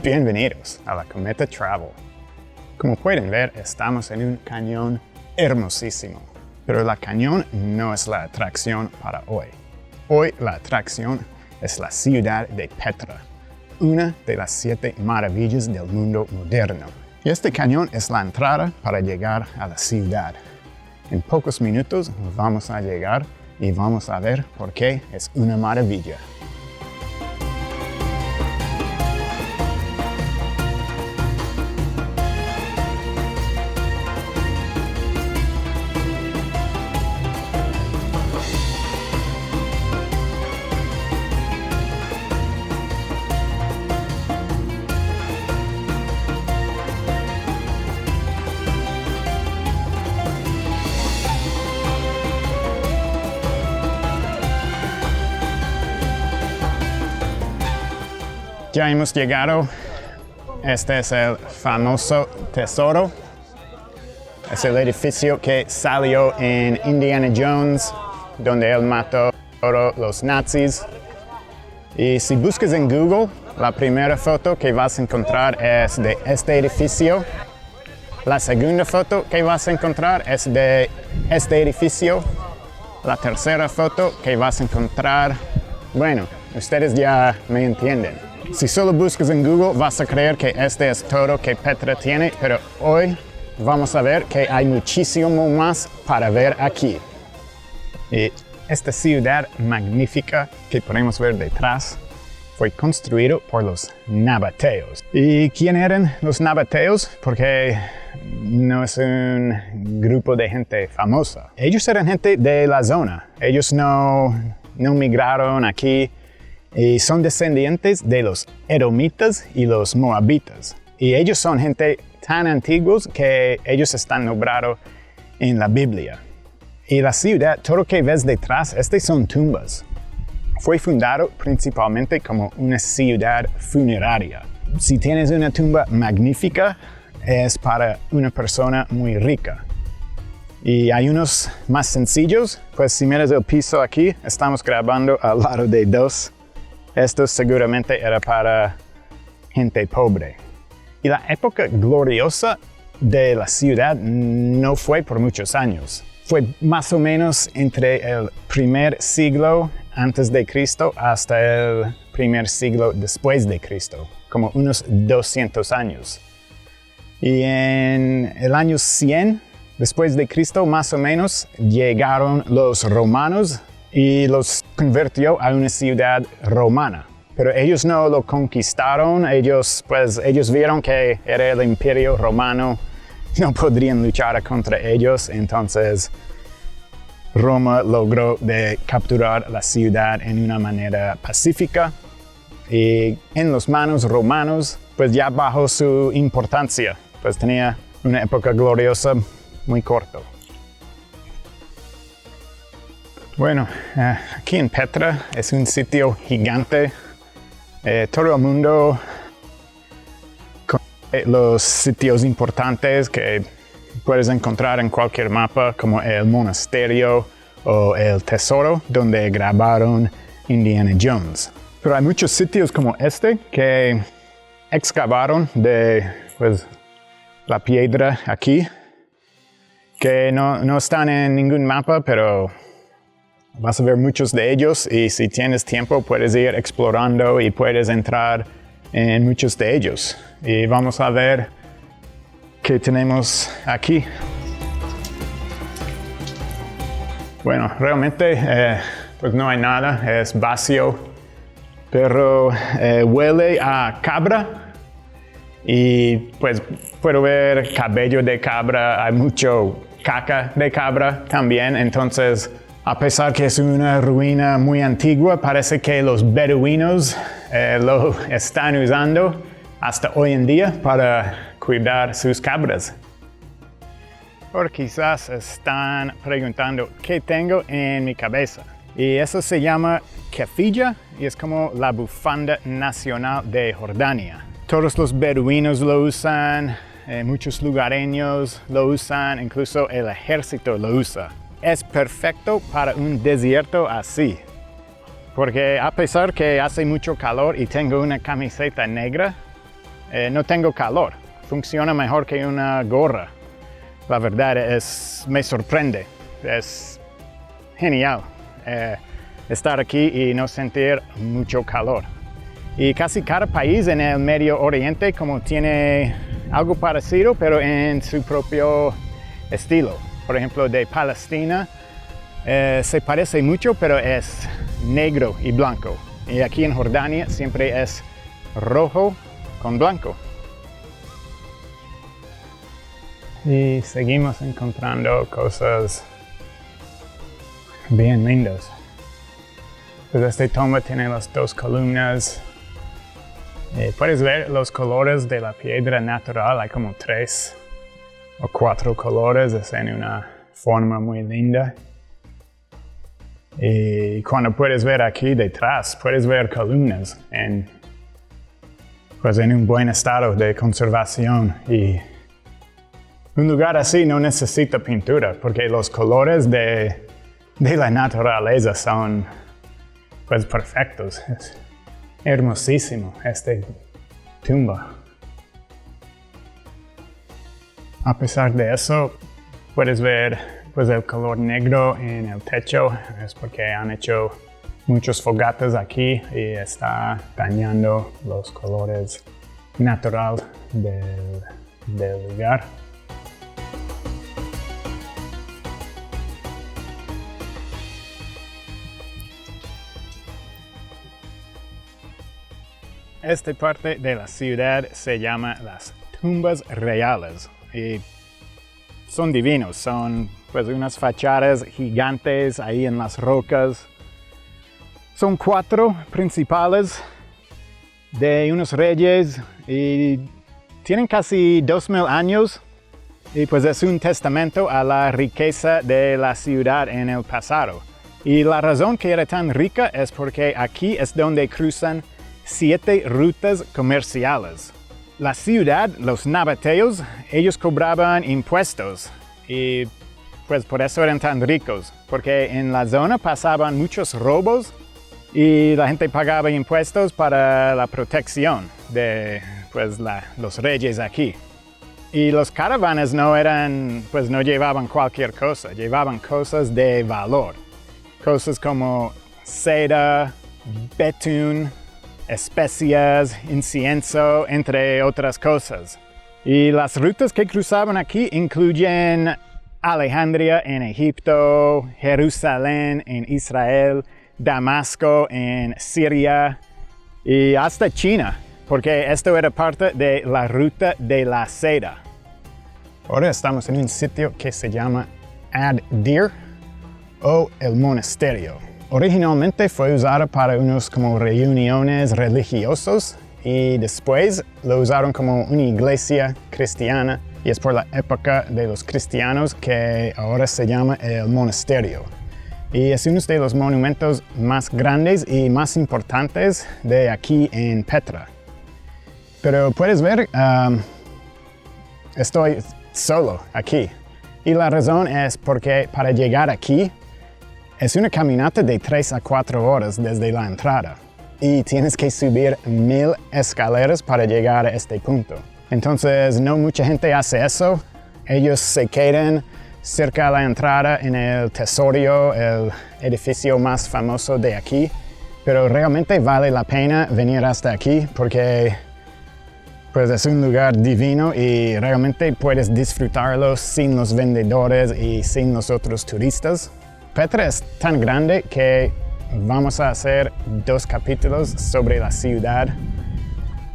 Bienvenidos a la Cometa Travel. Como pueden ver, estamos en un cañón hermosísimo, pero la cañón no es la atracción para hoy. Hoy la atracción es la ciudad de Petra, una de las 7 maravillas del mundo moderno. Y este cañón es la entrada para llegar a la ciudad. En pocos minutos vamos a llegar y vamos a ver por qué es una maravilla. Ya hemos llegado. Este es el famoso tesoro. Es el edificio que salió en Indiana Jones, donde él mató a los nazis. Y si buscas en Google, la primera foto que vas a encontrar es de este edificio. La segunda foto que vas a encontrar es de este edificio. La tercera foto que vas a encontrar, bueno, ustedes ya me entienden. Si solo buscas en Google vas a creer que este es todo que Petra tiene, pero hoy vamos a ver que hay muchísimo más para ver aquí. Y esta ciudad magnífica que podemos ver detrás fue construido por los nabateos. ¿Y quién eran los nabateos? Porque no es un grupo de gente famosa. Ellos eran gente de la zona. Ellos no migraron aquí. Y son descendientes de los edomitas y los moabitas. Y ellos son gente tan antiguos que ellos están nombrados en la Biblia. Y la ciudad, todo lo que ves detrás, estas son tumbas. Fue fundado principalmente como una ciudad funeraria. Si tienes una tumba magnífica, es para una persona muy rica. Y hay unos más sencillos, pues si miras el piso aquí, estamos grabando al lado de 2. Esto seguramente era para gente pobre. Y la época gloriosa de la ciudad no fue por muchos años. Fue más o menos entre el primer siglo antes de Cristo hasta el primer siglo después de Cristo, como unos 200 años. Y en el año 100 después de Cristo, más o menos, llegaron los romanos y los convirtió a una ciudad romana. Pero ellos no lo conquistaron, ellos vieron que era el imperio romano, no podrían luchar contra ellos, entonces Roma logró capturar la ciudad en una manera pacífica y en las manos romanos, pues ya bajó su importancia, pues tenía una época gloriosa muy corta. Bueno, aquí en Petra es un sitio gigante. Todo el mundo conoce los sitios importantes que puedes encontrar en cualquier mapa, como el monasterio o el tesoro donde grabaron Indiana Jones. Pero hay muchos sitios como este que excavaron de la piedra aquí, que no están en ningún mapa, pero vas a ver muchos de ellos y si tienes tiempo puedes ir explorando y puedes entrar en muchos de ellos. Y vamos a ver qué tenemos aquí. Bueno, realmente pues no hay nada, es vacío, pero huele a cabra y pues puedo ver cabello de cabra, hay mucho caca de cabra también, entonces a pesar que es una ruina muy antigua, parece que los beduinos lo están usando hasta hoy en día para cuidar sus cabras. Ahora quizás están preguntando qué tengo en mi cabeza. Y eso se llama kefilla y es como la bufanda nacional de Jordania. Todos los beduinos lo usan, muchos lugareños lo usan, incluso el ejército lo usa. Es perfecto para un desierto así, porque a pesar que hace mucho calor y tengo una camiseta negra, no tengo calor. Funciona mejor que una gorra. La verdad me sorprende. Es genial estar aquí y no sentir mucho calor. Y casi cada país en el Medio Oriente como tiene algo parecido, pero en su propio estilo. Por ejemplo, de Palestina se parece mucho, pero es negro y blanco. Y aquí en Jordania siempre es rojo con blanco. Y seguimos encontrando cosas bien lindas. Pues esta tumba tiene las dos columnas. Puedes ver los colores de la piedra natural. Hay como 3 o 4 colores. Es en una forma muy linda. Y cuando puedes ver aquí detrás, puedes ver columnas en un buen estado de conservación. Y un lugar así no necesita pintura porque los colores de la naturaleza son pues perfectos. Es hermosísimo esta tumba. A pesar de eso, puedes ver pues el color negro en el techo. Es porque han hecho muchos fogatas aquí y está dañando los colores naturales del lugar. Esta parte de la ciudad se llama las tumbas reales y son divinos, son pues unas fachadas gigantes ahí en las rocas. Son 4 principales de unos reyes y tienen casi 2000 años y pues es un testamento a la riqueza de la ciudad en el pasado. Y la razón que era tan rica es porque aquí es donde cruzan 7 rutas comerciales. La ciudad, los nabateos, ellos cobraban impuestos y pues por eso eran tan ricos, porque en la zona pasaban muchos robos y la gente pagaba impuestos para la protección de pues, los reyes aquí. Y los caravanas no llevaban cualquier cosa, llevaban cosas de valor. Cosas como seda, betún, especias, incienso, entre otras cosas. Y las rutas que cruzaban aquí incluyen Alejandría en Egipto, Jerusalén en Israel, Damasco en Siria y hasta China, porque esto era parte de la ruta de la seda. Ahora estamos en un sitio que se llama Ad-Dir o el monasterio. Originalmente fue usado para unos como reuniones religiosos y después lo usaron como una iglesia cristiana y es por la época de los cristianos que ahora se llama el monasterio. Y es uno de los monumentos más grandes y más importantes de aquí en Petra. Pero puedes ver, estoy solo aquí y la razón es porque para llegar aquí es una caminata de 3 a 4 horas desde la entrada y tienes que subir 1000 escaleras para llegar a este punto. Entonces no mucha gente hace eso. Ellos se quedan cerca de la entrada en el Tesorio, el edificio más famoso de aquí. Pero realmente vale la pena venir hasta aquí porque pues, es un lugar divino y realmente puedes disfrutarlo sin los vendedores y sin los otros turistas. Petra es tan grande que vamos a hacer 2 capítulos sobre la ciudad.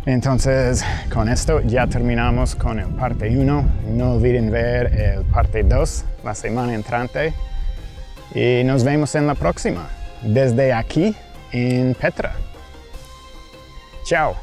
Entonces, con esto ya terminamos con el parte 1. No olviden ver el parte 2 la semana entrante. Y nos vemos en la próxima, desde aquí en Petra. Chao.